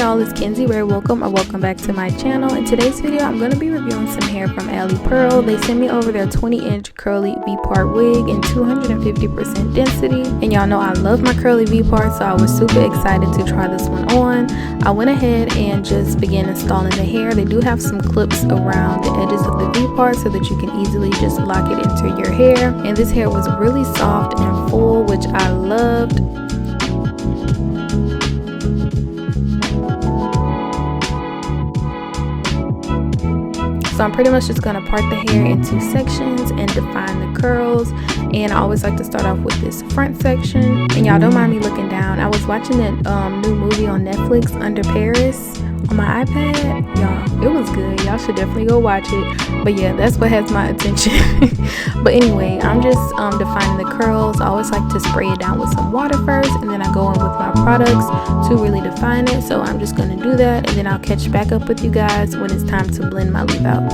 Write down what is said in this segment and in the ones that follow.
y'all, it's Kenzie. Welcome back to my channel. In today's video, I'm going to be reviewing some hair from Ali Pearl. They sent me over their 20-inch curly Vpart wig in 250% density. And y'all know I love my curly Vpart, so I was super excited to try this one on. I went ahead and just began installing the hair. They do have some clips around the edges of the Vpart so that you can easily just lock it into your hair. And this hair was really soft and full, which I loved. So I'm pretty much just going to part the hair into sections and define the curls. And I always like to start off with this front section. And y'all don't mind me looking down. I was watching that new movie on Netflix, Under Paris, on my iPad. Y'all, it was good. Y'all should definitely go watch it. But yeah, that's what has my attention. But anyway, I'm just defining the curls. I always like to spray it down with some water first, and then I go in with my products to really define it. So I'm just going to do that, and then I'll catch back up with you guys when it's time to blend my leave out.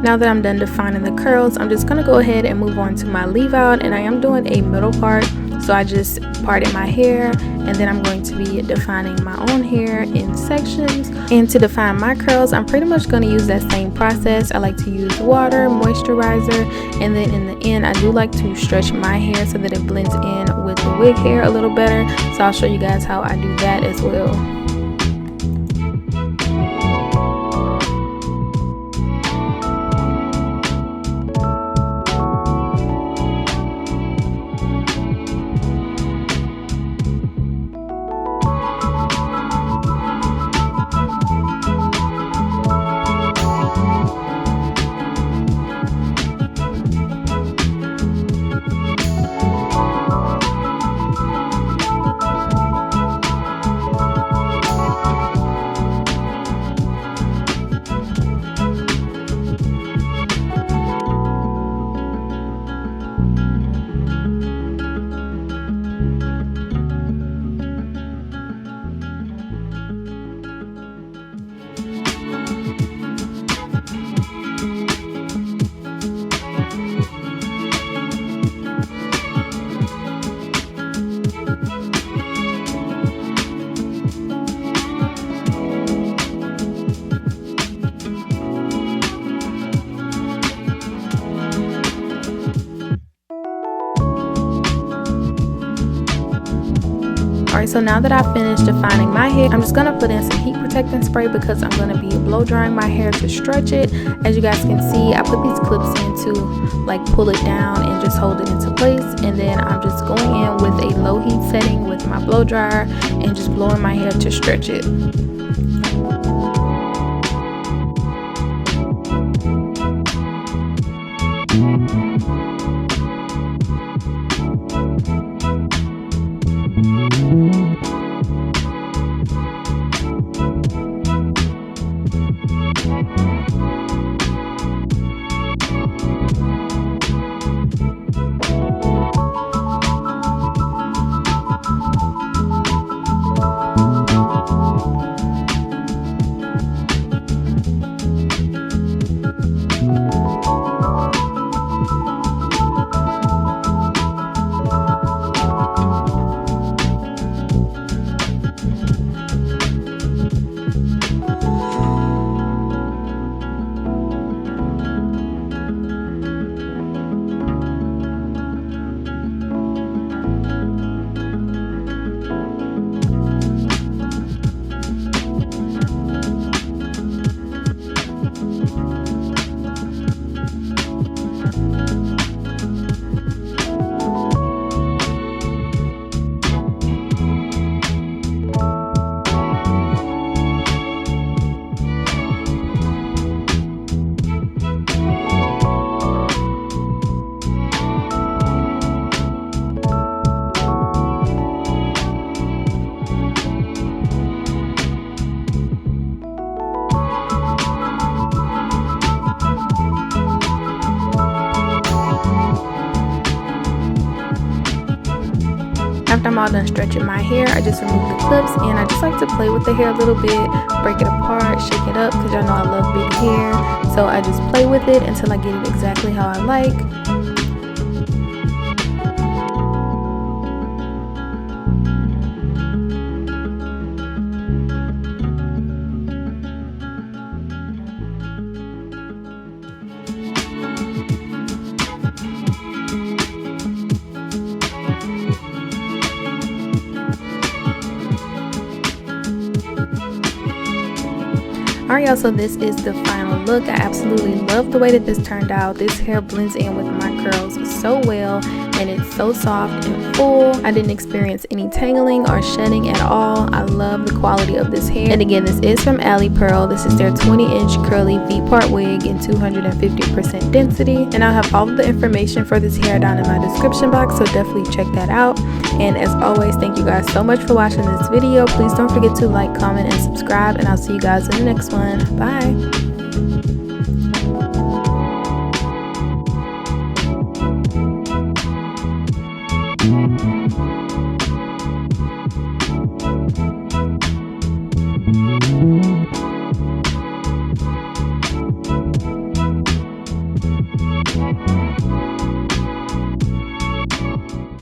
Now that I'm done defining the curls, I'm just going to go ahead and move on to my leave out, and I am doing a middle part. So I just parted my hair, and then I'm going to be defining my own hair in sections. And to define my curls, I'm pretty much going to use that same process. I like to use water, moisturizer, and then in the end I do like to stretch my hair so that it blends in with the wig hair a little better. So I'll show you guys how I do that as well. Alright, so now that I've finished defining my hair, I'm just going to put in some heat protecting spray because I'm going to be blow drying my hair to stretch it. As you guys can see, I put these clips in to like pull it down and just hold it into place, and then I'm just going in with a low heat setting with my blow dryer and just blowing my hair to stretch it. After I'm all done stretching my hair, I just remove the clips, and I just like to play with the hair a little bit, break it apart, shake it up, because y'all know I love big hair. So I just play with it until I get it exactly how I like. Alright y'all, so this is the final look. I absolutely love the way that this turned out. This hair blends in with my curls so well, and it's so soft and full. I didn't experience any tangling or shedding at all. I love the quality of this hair. And again, this is from Ali Pearl. This is their 20-inch curly Vpart wig in 250% density. And I'll have all of the information for this hair down in my description box, so definitely check that out. And as always, thank you guys so much for watching this video. Please don't forget to like, comment, and subscribe, and I'll see you guys in the next one. Bye.